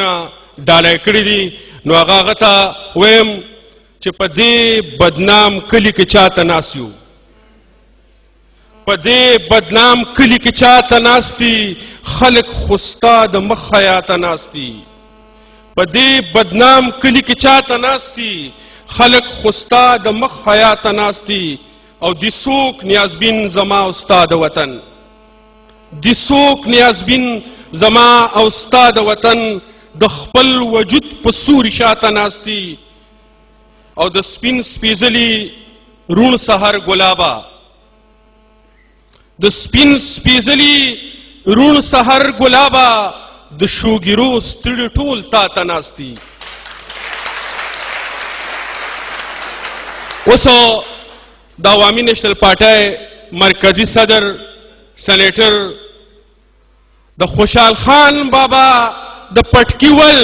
ډالۍ کړي دي نو هغه ته ویم چې په دې بدنام کلي کې چاته ناست یو په دې بدنام کلي کې چاته ناست دي خلک خو ستا د مخ حیاته ناست دي په دې بدنام کلي کې چاته ناست دي خلک خو ستا د مخ حیاته ناست دي او دي څوک نیازبین زما او ستا د وطن دي څوک نیازبین زما او ستا د وطن د خپل وجود په سوري شاته ناست دي او د سپین سپیڅلي روڼ سحر ګلابه د سپین سپیڅلي روڼ سحر ګلابه د شوګیرو ستړي ټول تا ته ناست دي اوس د عوامي نیشنل پارټۍ مرکزي صدر سینیټر د خوشحال خان بابا د پټکیول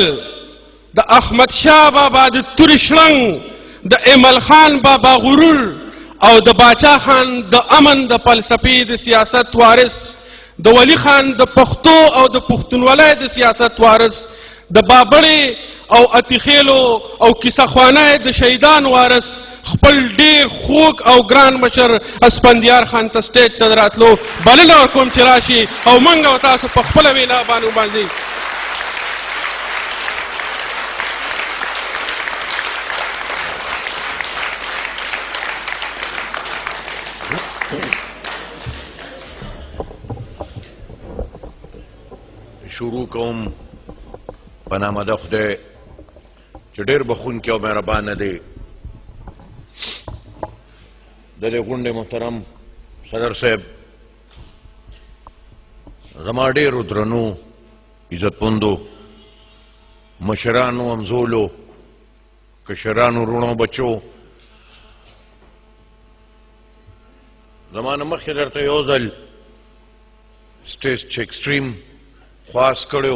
د احمد شاه بابا د تورې شړنګ د ایمل خان بابا غرور او د باچا خان د امن د فلسفې د سیاست وارث د ولی خان د پښتو او د پښتونولۍ د سیاست وارث د بابړې او اتیخیلو او کیسه خوانۍ د شهیدان وارث خپل ډیر خوږ او ګران مشر اسفندیار خان ته سټیج ته راتلو بلنه ورکوم چې راشي او موږ او تاسو په خپله وینا باندې شروع کوم په نامه د خدای چې ډېر بخونکی او مهربانه دی د دې غونډې محترم صدر صاحب زما ډېرو درنو عزتمندو مشرانو همزولو کشرانو وروڼو بچو زما نه مخکې درته یو ځل سټیج ایکسټریم خواست کړی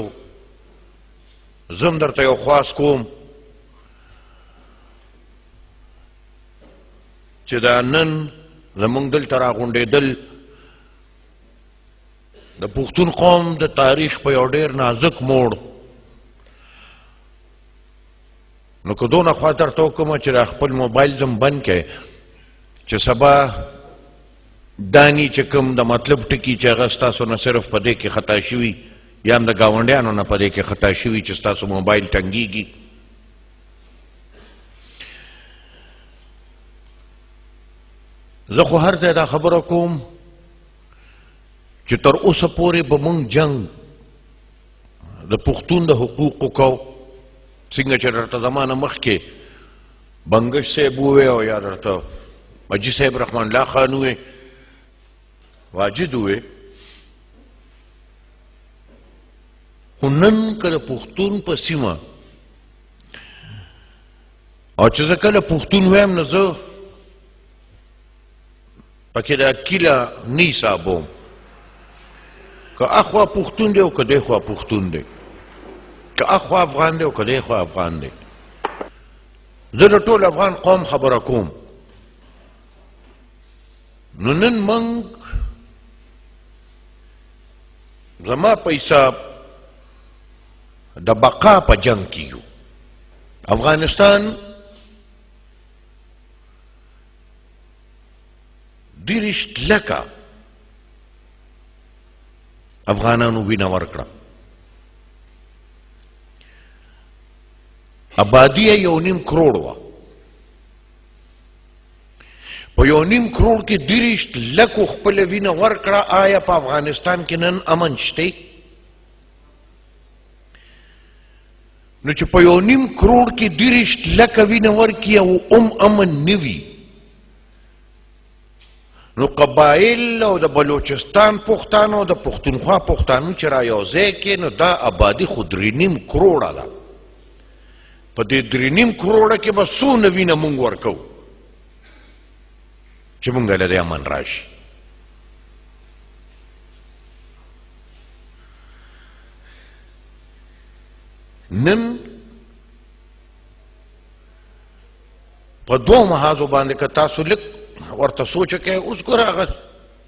زم درته یو خواست کوم چې دا نن زموږ دلته راغونډېدل د پښتون قوم د تاریخ په یو ډېر نازک موړ نو که دونه خوا درته وکړمه چې دا خپل موبایل زم بند کړئ چې سبا دانی چې کوم د مطلب ټکي چې هغه ستاسو نه صرف په دې کې خطا شوي یا هم د ګاونډیانو نه په دې کې خطا شوي چې ستاسو موبایل ټنګېږي زه خو هر ځای دا خبره کوم چې تر اوسه پورې به موږ جنګ د پښتون د حقوقو کوو څنګه چې درته زما نه مخکې بنګش صاحب ووی او یا درته حاجي صاحب رحمان الله خان ووی واجد ووی خو نن که د پښتون په سیمه او چې زه کله پښتون وایم نو زه پکې د کیله نه حسابوم که اخوا پښتون دی او که دی خوا پښتون دی که اخوا افغان دی او که دی خوا افغان دی زه د ټول افغان قوم خبره کوم نو نن موږ زما په حساب د بقا په جنگ کې یو افغانستان دیرشت لکه افغانانو وینه ورکړه آبادي یې 1.5 کروڑ وه په 1.5 کروڑ کې 30 لکو خپله وینه ورکړه آیا په افغانستان کې نن امن شته نو چې په 1.5 کروڑ کې 30 لکه وینه ورکړي او امن نه وي نو قبایل او د بلوچستان پښتانه او د پښتونخوا پښتانه چې را یوځای کې نو دا آبادي خو 3.5 کروړه ده په دې 3.5 کروړه کې به څونه وینه مونږ ورکو چې مونږ له دې امن راشي نن په دوه محاذو باندې که تاسو لږ ورته سوچ کوي اوس ګوره هغه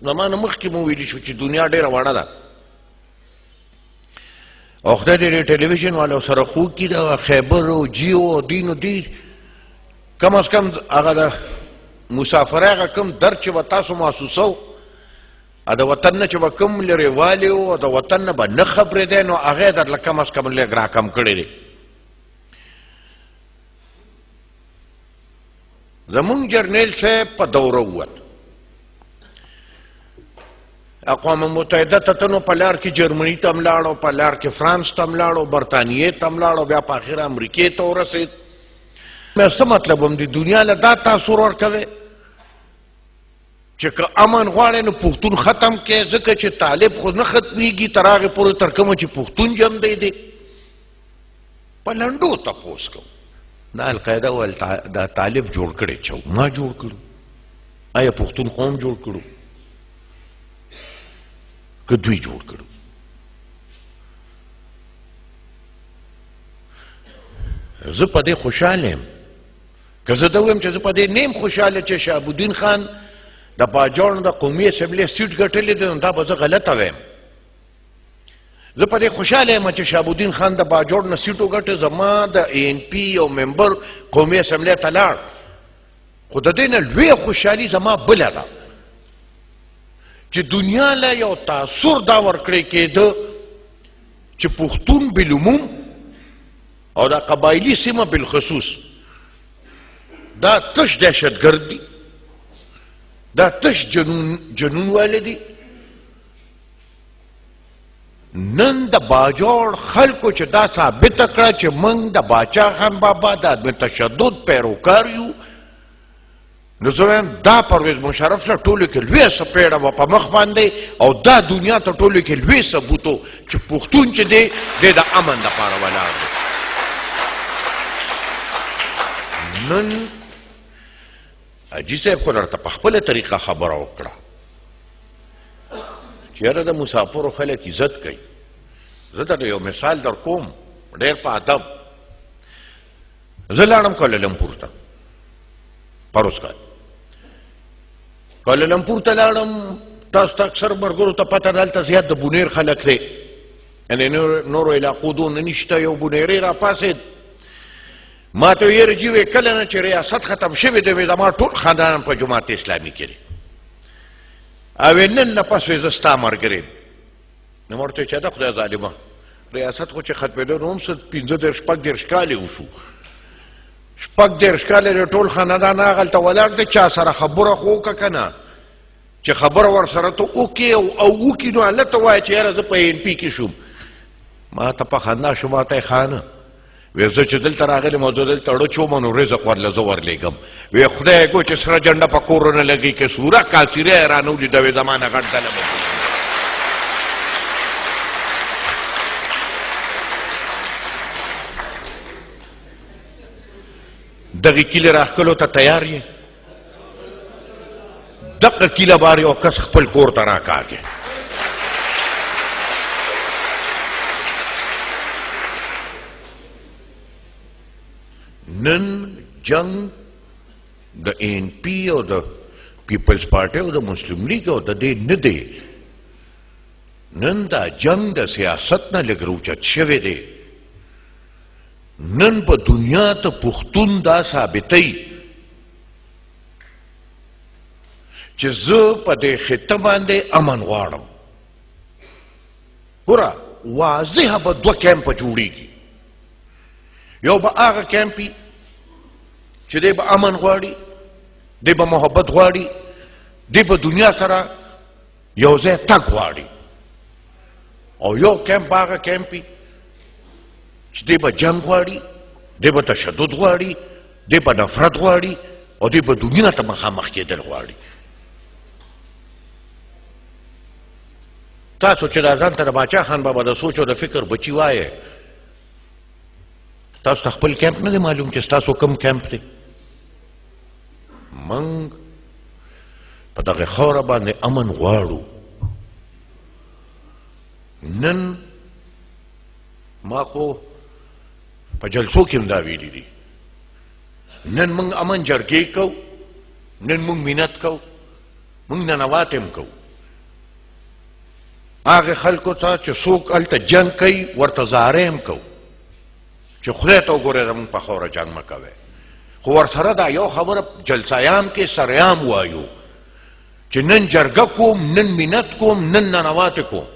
زمانه مخکې مو ویلي شو چې دنیا ډېره وړه ده او خدای دې ټلویزیون والو سره خو کې دا خیبر او جیو او دین او دی کم از کم هغه د مسافر هغه کم درد چې به تاسو محسوسو د وطن نه چې به کوم لرېوالی و د وطن نه به نه خبرېدی نو هغه یې درله کم از کم لږ راکم کړی دی زمونږ جرنیل صاحب په دوره ووت اقوام متحده ته ته نو په لار کې جرمني ته هم لاړو په لار کې فرانس ته هم لاړو برطانیې ته هم لاړو بیا په اخره امریکې ته ورسېد مې څه مطلب هم د دنیا له دا تاثر ورکوي چې که امن غواړې نو پښتون ختم کړې ځکه چې طالب خو نه ختمیږي تر هغې پورې تر کومه چې پښتون جم دی په لنډو تپوس کوو دا القاعده ویل دا طالب جوړ کړی چې ما جوړ کړو آیا پښتون قوم جوړ کړو که دوی جوړ کړو زه په دې خوشحاله یم که زه دا ویم چې زه په دې نیم خوشحاله چې شهاب الدین خان د باجوړ د قومي اسمبلۍ سیټ ګټلی دی نو دا به زه غلطه ویم زه په دې خوشحاله یم چې شهاب الدین خان د باجوړ نه سیټ وګټه زما د ای ان پي یو ممبر قومي اسمبلۍ ته لاړ خو د دې نه لویه خوشحالي زما بله ده چې دنیا له یو تاثر دا ورکړی کېده چې پښتون بالعموم او دا قبایلي سیمه بالخصوص دا تش دهشتګرد دي دا تش جنون والی دي نن د باجوړ خلکو چې دا ثابته کړه چې موږ د باچا خان بابا د عدم تشدد پیروکار یو نو زه وایم دا پرویز مشرف له ټولو کې لویه څپېړه وه په مخ باندې او دا دنیا ته ټولو کې لوی ثبوت و چې پښتون چې دی دی د امن دپاره ولاړ دی نن حاجي صاحب خو درته په خپله طریقه خبره وکړه چې یاره د مسافرو خلک عزت کوي زه درته یو مثال در کوم ډېر په ادب زه لاړم کوالالمپور ته پروس کال کوالالمپور ته لاړم تاسو ته اکثر ملګرو ته پته ده هلته زیات د بونیر خلک دی یعنې نورو علاقو دونه نشته یو بونیری راپاسېد ما ته ویې رجي وې کله نه چې ریاست ختم شوی دی وې زما ټول خاندان په جماعت اسلامي کې دی او نن نه پس وې زه ستا ملګری یم نو ما ورته ویې چې ده خدای ظالمه ریاست خو چې ختمېده نو هم څه 15 شپږ کالې وشو 15 کاله د ټول خاندان هغلته ولاړ دی چا سره خبره خو وکړه که نه چې خبره ورسره ته وکړې او وکړي نو هلته وایه چې یاره زه په این پي کې شوم ما ته په خندا شو ما ته یې خانه وی زه چې دلته راغلی م زه دلته اړه چوم نو رزق ورله زه ورلېږم وی خدای کو چې سره جنډه په کور ونه لګي که سوره کاڅیره یې رانه ولیده وی زما نه غټ ډله به دغې کیلې راښکلو ته تیار یې دغه کیله بار یو کس خپل کور ته راکاږي نن جنگ د ای ان پی او د پیپلز پارټي او د مسلم لیگ او د دې نه دی نن دا جنگ د سیاست نه لږ راوچت شوی دی نن په دنیا ته پښتون دا ثابتوي چې زه په دې خطه باندې امن غواړم ګوره واضحه به دوه کیمپه جوړېږي یو به هغه کیمپي چې دی به امن غواړي دی به محبت غواړي دی به دنیا سره یو ځای تګ غواړي او یو کیمپ هغه کیمپي چې دی به جنگ غواړي دی به تشدد غواړي دی به نفرت غواړي او دی به دنیا ته مخامخ کېدل غواړي تاسو چې دا ځان ته د باچا خان بابا د سوچ او د فکر بچي وایې تاسو ته خپل کیمپ نه دی معلوم چې ستاسو کوم کیمپ دی موږ په دغه خاوره باندې امن غواړو نن ما خو په جلسو کې هم دا ویلي دي نن موږ امن جرګې کوو نن موږ مینت کوو موږ ننوات هم کوو هغه خلکو ته چې څوک هلته جنګ کوي ورته زارۍ هم کوو چې خدای ته وګورئ زموږ په خاوره جنګ مه کوئ خو ورسره دا یو خبره جلسیام کې سریام وایو چې نن جرګه کوم نن منت کوم نن ننواتې کوم